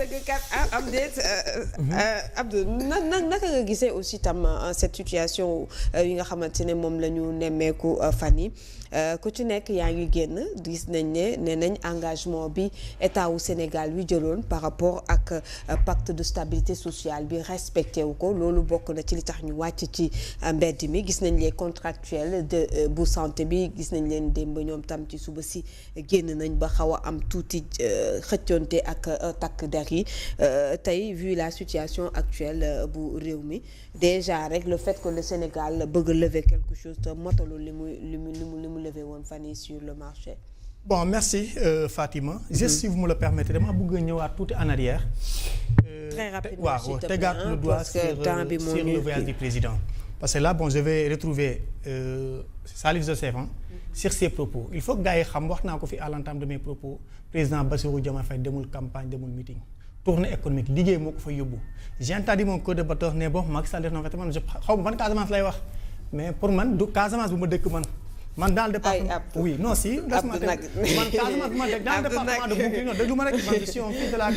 dëgg kat am déet Abdou naka nga gisee aussi tam cette situation yi nga xamante ne moom la ñu nemmeeku fan yi ku ci nekk yaa ngi génn gis nañ ne nañ engagement bi état wu Sénégal wi jëloon par rapport ak pacte de stabilité sociale bi respecté wu ko loolu bokk na ci li tax ñu wàcc ci mbedd mi gis nañ les contractuels de bu santé bi gis nañ leen démb ñoom tam ci suba si génn nañ ba xaw a am tuuti xëccoonte ak takk der yi tey vu la situation actuelle bu réew mi déjà rek le fait que le Sénégal bëgg a lever quelque chose te motalul li mu lever woon fan yi sur le marché. Bon merci Fatima. Juste si vous me le permettez dama bëgg a ñëwaat tuuti en arrière. Très rapidement waaw tegaat le doigt sur le voyage du président. Parce que là bon je vais retrouver Salif Joseph sur ses propos il faut que gars yi xam wax naa ko fi à l'entame de mes propos président Bassirou Diomaye Faye demul campagne demul meeting. Tournée économique liggéey moo ko fa yóbbu j'ai entendu mon co-débatteur ne bon Macky Sall def na fa man xaw ma ban Casamance lay wax mais pour man du Casamance bu ma dëkk man dans le département oui non si man Casamance bu ma dëkk dans le département de Bounkiling non déglu ma rek man je suis un fils de la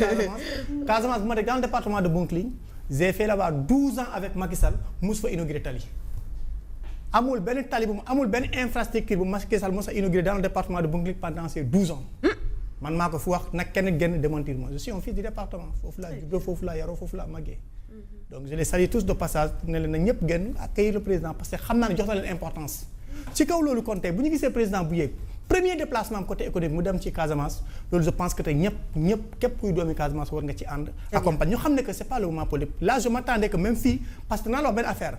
Casamance bu ma dëkk dans le département de Bounkiling j'ai fait là-bas 12 ans avec Macky Sall mos fa inauguré tali amul benn tali bu amul benn infrastructure bu Macky Sall mos a inauguré dans le département de Bounkiling pendant ces 12 ans man maa ko fu wax nag kenn génn démentir moi je suis un fils du département foofu laa juddoo foofu laa yaroo foofu laa màggee donc je les salue tous de passage ne leen na ñëpp génn accueillir le président parce que xam naa ne jox na leen importance ci kaw loolu kon tey bu ñu gisee président bu yéeg premier déplacement côté économique mu dem ci Casamance loolu je pense que tey ñëpp képp kuy doomi Casamance war nga ci ànd accompagne ñu xam ne que c'est pas le moment politique là je m'attendais que même fii parce que naa la wax benn affaire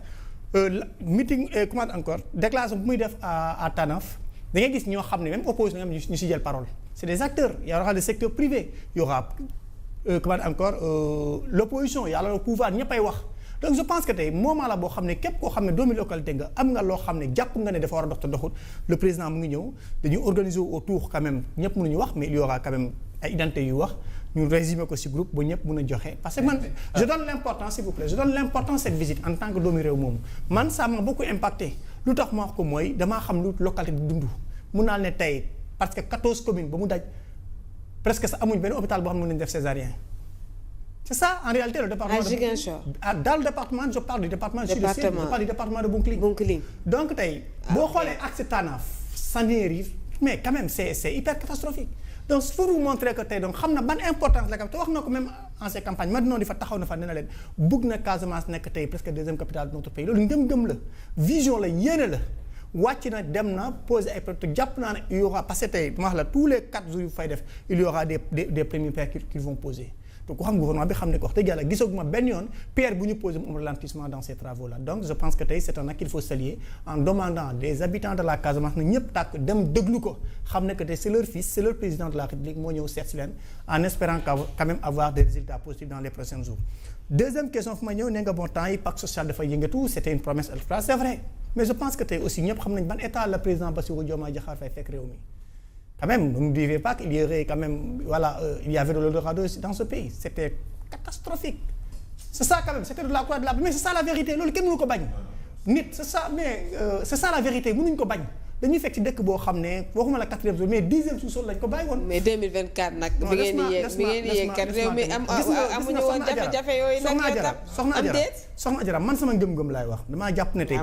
meeting comment encore déclaration bu muy def à Tanaf da ngay gis ñoo xam ne même opposition ñu si jël parole c'est des acteurs il y aura le secteur privé il y aura comment encore l'opposition il y aura le pouvoir ñëppay wax donc je pense que tey moment la boo xam ne képp koo xam ne doomi localité nga am nga loo xam ne jàpp nga ne dafa war a dox te doxut le président mu ngi ñëw dañuy organiser autour quand même ñëpp mënuñu wax mais il y aura quand même ay identités yu wax ñu résumer ko ci groupe ba ñëpp mën a joxe parce que man je donne l'importance s'il vous plaît je donne l'importance cette visite en tant que doomi réew moomu man ça m'a beaucoup impacté lu tax ma wax ko mooy damaa xam lu localité di dund mun naa ne tey parce que 14 communes ba mu daj presque sax amuñ benn hôpital boo xam ne mën nañu def césarien c'est ça en réalité le département de Ziguinchor. Dans le département je parle du département je parle du département de Bounkiling donc tey boo xoolee accès Tanaf Saint-Louis mais quand même c'est hyper catastrophique donc pour vous montrer que tey donc xam na ban importance la kam te wax na ko même en ces campagnes ma dinoon di fa taxaw na fa ne na leen bëgg na Casamance nekk tey presque deuxième capitale de notre pays loolu ngëm-ngëm la vision la yéene la wàcc na dem na poser ay projet jàpp naa ne il y aura parce que tey ma wax la tous les 4 jours yu fay def il y aura des premières pierres qu'ils vont poser donc ku xam gouvernement bi xam ne ko wax dëgg yàlla gisaguma benn yoon pierre bu ñu posé mu am ralentissement dans ces travaux là donc je pense que tey c'est un acte qu'il faut saluer en demandant des habitants de la Casamance na ñëpp tàkk dem déglu ko xam ne que tey c'est leur fils c'est leur président de la République moo ñëw seet si leen en espérant quand même avoir des résultats positifs dans les prochains jours. Deuxième question fu ma ñëw nee nga bon temps yi pacte social dafay yëngatu c'était une promesse électorale c'est vrai mais je pense que tey aussi ñëpp xam nañ ban état le président Bassirou Diomaye Diakhar Faye fekk réew mi. Quand même, ne n'oubliez pas qu'il y aurait quand même, voilà, il y avait de l'Eldorado dans ce pays. C'était catastrophique. C'est ça quand même, c'était de la croix de la... Mais c'est ça la vérité, loolu kenn mënu ko bañ. Nit, c'est ça, mais c'est ça la vérité, mënuñu ko bañ. dañuy fekk ci dëkk boo xam ne waxuma la 4e jour mais 10e sous-sol lañ ko bàyyi woon. mais 2024 nag. bi ngeen di yéeg kat réew mi amuñu woon jafe-jafe yooyu nag. soxna Adjara man sama ngëm-ngëm laay wax damaa jàpp ne tey.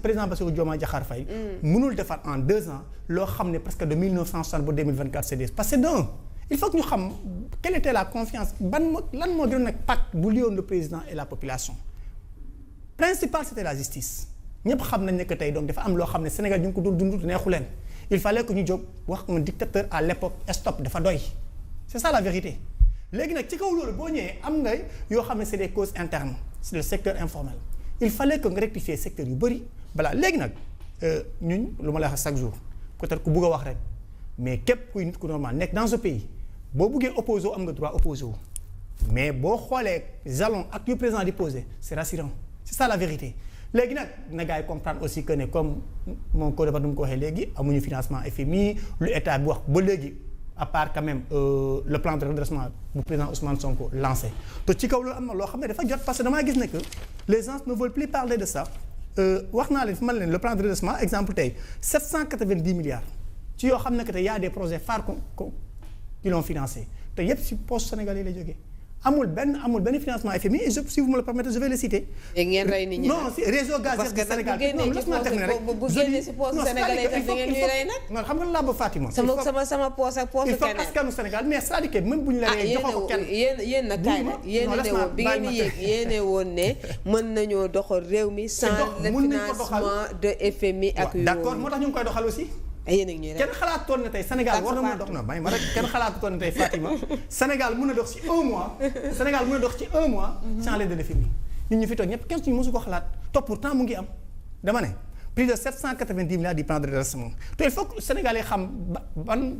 président Bassirou Diomaye Diakhar Faye. mënul defar en 2 ans loo xam ne presque de 1960 ba 2024 c'est des parce que non il faut que ñu xam quelle était la confiance lan moo gën nag pacte bu liyoon le président et la population principal c'était la justice. ñëpp xam nañ ne que tey donc dafa am loo xam ne Sénégal ñu ngi ko doon dund neexu leen il fallait que ñu jóg wax un dictateur à l'époque stop dafa doy c'est ça la vérité léegi nag ci kaw loolu boo ñëwee am nga yoo xam ne c'est des causes internes c'est le secteur informel il fallait que nga rectifier secteur yu bëri balaa léegi nag ñun lu ma lay wax chaque jour peut-être ku bëgg a wax rek mais képp kuy nit ku normal nekk dans ce pays boo bëggee opposé am nga droit opposé wu mais boo xoolee jalon ak yu président di posé c'est rassurant c'est ça la vérité léegi nag na gars yi comprendre aussi que ne comme mon co-débat nu mu ko waxee léegi amuñu financement FMI lu état bi wax ba léegi à part quand même le plan de redressement bu président Ousmane Sonko lancé te ci kaw loolu am na loo xam ne dafa jot parce que damaa gis ne que les gens ne veulent plus parler de ça wax naa leen fi man leen le plan de redressement exemple tey 790 milliards ci yoo xam ne que tey y a des projets phares qui l'ont financé te yëpp si poste sénégalais lay jógee amul benn financement FMI et si vous me le permettez je vais le citer. et ngeen rey nit ñi non si réseau gazier du Sénégal bu génnee si poste sénégalais tam da ngeen ñuy rey nag. non xam nga la ba Fatima. sama poste ak poste keneen. il faut askanu Sénégal mais c'est-à-dire que même bu ñu la rey joxoo ko kenn. yéen nag kaay nag yéen a ne woon bi ngeen di yéeg yéen a woon ne mën nañoo doxal réew mi sans le financement de FMI ak yooyu. d'accord moo tax ñu ngi koy doxal aussi. kenn xalaatoon na tey Sénégal war na mën a dox na may ma rek kenn xalaatoon na tey Fatima Sénégal mën a dox ci un mois sans l'aide de FMI ñun ñu fi toog ñëpp kenn suñu mosu ko xalaat te pourtant mu ngi am dama ne plus de 790 milliards du plan de redressement te il faut que Sénégalais xam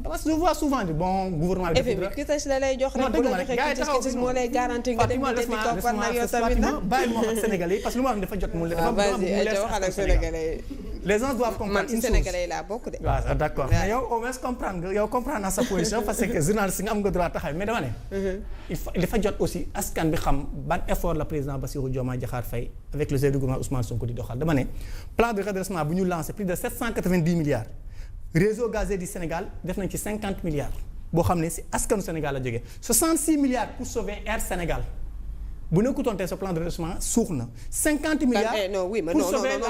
parce que je vois souvent di bon gouvernement bi FMI kitas la lay jox rek bu la joxee kitas moo lay garanti nga dem di toppal nag yow tamit nag bàyyi ma wax ak Sénégalais yi parce que lu ma wax ni dafa jot mu leer Sénégalais les gens doivent comprendre une chose Sénégalais laa bokk de. waaw d'accord mais yow au moins comprendre nga yow comprendre naa sa position parce que journaliste nga am nga droit taxaw mais dama ne. il dafa jot aussi askan bi xam ban effort la président Bassirou Diomaye Diakhar Faye avec le chef du gouvernement Ousmane Sonko di doxal dama ne plan de redressement bu ñu lancé plus de 790 milliards réseau gazier du Sénégal def nañ ci 50 milliards boo xam ne si askanu Sénégal la jógee 66 milliards pour sauver Air Sénégal. bu nekkutoon tey ce plan de redressement suux na 50 milliards. pour sauver la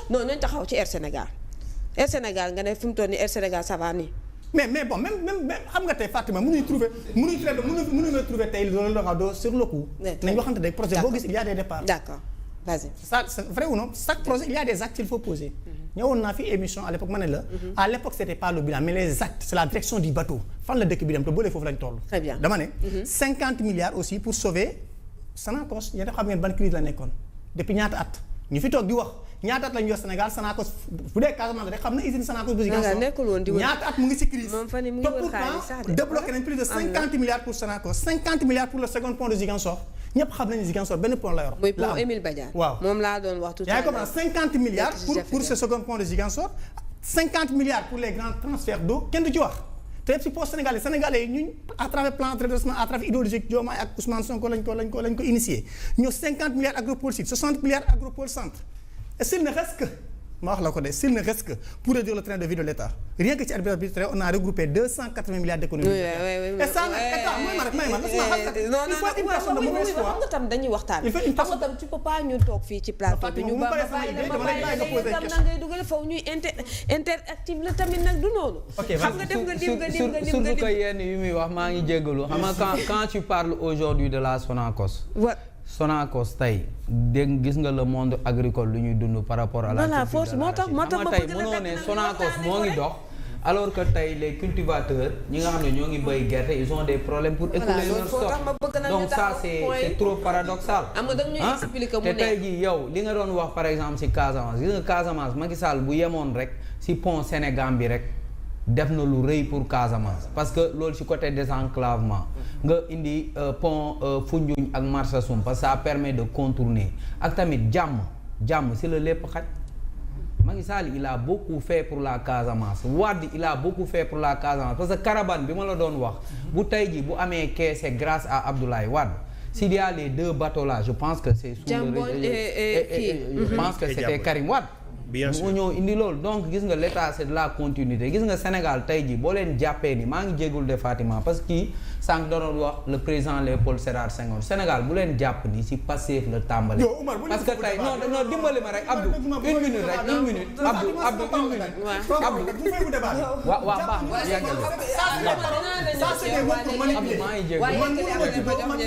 non nañ taxaw ci Air Sénégal. Air Sénégal nga ne fi mu toll nii Air Sénégal ça va nii. mais bon même xam nga tey Fatima mënuñu trouver tey loolu la raado sur le coup. nañ waxante day projet boo gis il y a des départs. d'accord vas-y. ça c'est vrai ou non chaque projet il y a des actes qu'il faut poser. ñëwoon naa fi émission à l'époque ma ne la. à l'époque c'était pas le bilan mais les actes c'est la direction du bateau fan la dëkk bi dem te boo dee foofu lañ toll. très bien dama ne. 50 milliards aussi pour sauver Sonacos yéen a xam ngeen ban crise la nekkoon depuis ñaata at ñu fi toog di wax ñaata at lañ yor Sénégal Sonacos bu dee Casamance rek xam na usine Sonacos bu Ziguinchor ñaata at mu ngi ci crise. moom fan yii mu ngi wër xaalis sax de débloqué nañ plus de 50 milliards pour Sonacos 50 milliards pour le second pont de Ziguinchor. ñëpp xam nañu Ziguinchor benn pont la yor. muy pont Émile Badiane. waaw moom laa doon wax tout à l'heure. yaa ngi comprendre 50 milliards pour ce second pont de Ziguinchor 50 milliards pour les grands transferts d'eau kenn du ci wax te yëpp si poste sénégalais yi ñun à travers plan de redressement à travers idéologique Diomaye ak Ousmane Sonko lañ ko initié ñoo 50 milliards agropole sud 60 milliards agropole centre et s'il ne reste que ma wax la ko de s'il ne reste que pour réduire le train de vie de l'État rien que ci arbitrage on a regroupé 280 milliards d'économies. et ça nag état xam nga tam dañuy waxtaan. il faut une façon tam tu peux pas ñu toog fii ci plateau bi ñu ba bàyyi la tam ngay dugal foofu ñuy interactive la tamit nag du noonu. xam nga dem nga dim surtout que yenn yu muy wax maa ngi jéggalu xam nga quand tu parles aujourd'hui de la Sonacos. Sonacos tey dégg gis nga le monde agricole lu ñuy dund par rapport à la voilà force moo tax ma tey mënoo ne Sonacos moo ngi dox alors que tey les cultivateurs ñi nga xam ne ñoo ngi béy gerte ils ont des problèmes pour écouler leur stock donc ça c'est trop paradoxal te tey jii yow li nga doon wax par exemple ci Casamance gis nga Casamance Macky Sall bu yemoon rek ci pont Sénégal bi rek def na lu rëy pour Casamance parce que loolu ci côté désenclavement nga indi pont Foundiougne ak Marsassoum parce que ça permet de contourner ak tamit jàmm ci la lépp xaj Macky Sall il a beaucoup fait pour la Casamance Wade il a beaucoup fait pour la Casamance parce que caravane bi ma la doon wax bu tey ji bu amee quai c'est grâce à Abdoulaye Wade s'il y a les deux bateaux là je pense que c'est sous je pense que c'était Karim Wade mu ñëw indi loolu donc gis nga l'état c'est de la continuité gis nga Sénégal tey jii boo leen jàppee ni maa ngi jéggul de Fatima parce que kii sànq doon wax le président Léopold Sédar Senghor Sénégal bu leen jàpp ni si Pastef la tàmbale parce que tey non dimbali ma rek Abdou une minute Abdou une minute waaw baax na yàggale Abdou maa ngi jéggul man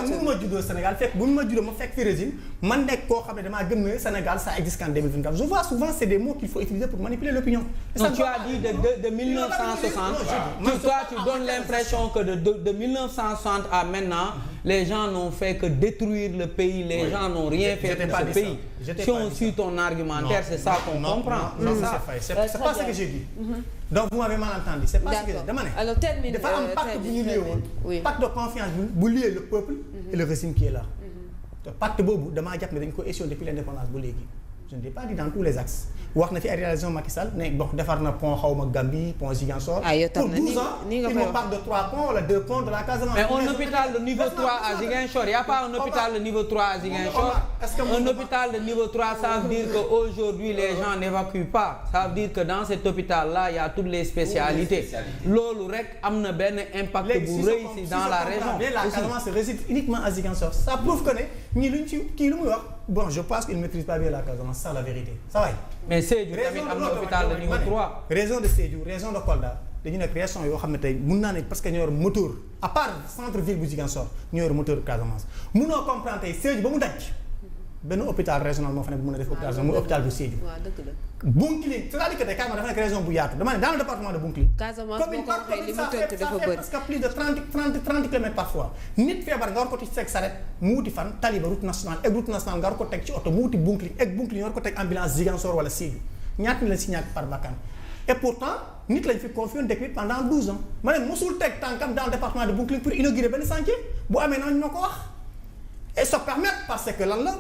mënuma juddoo Sénégal fekk bu ma juddoo ma fekk fi régime man nekk koo xam ne damaa gëm ne Sénégal ça existe en 2024 je vois souvent c'est des mots qu'il faut utiliser pour manipuler l'opinion. Non, tu as dit de 1960 toi tu donnes l'impression que de 1960 à maintenant les gens n'ont fait que détruire le pays les gens n'ont rien fait pour ce pays si on suit ton argumentaire c'est ça qu'on comprend c'est pas ce que j'ai dit donc vous m'avez mal entendu c'est pas ce que j'ai dit dama ne dafa am pacte bu ñu lié woon pacte de confiance bu lié le peuple et le régime qui est là te pacte boobu damaa jàpp ne dañ ko échelonné depuis l'indépendance ba léegi je ne l'ai pas dit dans tous les axes wax na fi ay réalisation Macky Sall ne bon defar na pont xawma Gambie pont Ziguinchor. pour 12 ans il me parle de 3 ponts wala 2 ponts de la Casamance. mais un hôpital de niveau 3 à Ziguinchor, il y a pas un hôpital de niveau 3 à Ziguinchor. Un hôpital de niveau 3, ça veut dire qu'aujourd'hui les gens n'évacuent pas. Ça veut dire que dans cet hôpital là il y a toutes les spécialités. loolu rek am na benn impact bu rëy si dans la région. mais la Casamance réside uniquement à Ziguinchor. ça prouve que ne ñii luñ ci kii lu muy wax bon je pense qu'il ne maîtrise pas bien la Casamance, ça la vérité ça va. mais Sédhiou tamit am na hôpital de niveau 3. région de Sédhiou région de Kolda dañu nekk région yoo xam ne tey mun naa ne parce que ñoo yor moteur à part centre ville bu Ziguinchor ñoo yor moteur Casamance munoo comprendre tey Sédhiou ba mu daj benn hôpital régional moo fa nekk bu mën a def hôpital régional muy hôpital bu Sédhiou. waaw dëgg la. Bounkiling c'est-à-dire que tey Casamance dafa nekk région bu yaatu dama ne dans le département de Bounkiling. Casamance boo ko waxee li mu tënk dafa bëri parce que plus de 30 kilomètres parfois nit feebar nga war ko teg saret mu wuti fan taliba route nationale ak route nationale nga war ko teg ci oto mu wuti Bounkiling ak Bounkiling nga war ko teg ambulance Ziguinchor wala Sédhiou ñaata la si ñàkk par bakkan et pourtant nit lañ fi confié depuis pendant 12 ans ma ne mosul teg tànkam dans le département de Bounkiling pour inaugurer benn chantier bu amee nañ ñoo ko wax et se permettre parce que lan la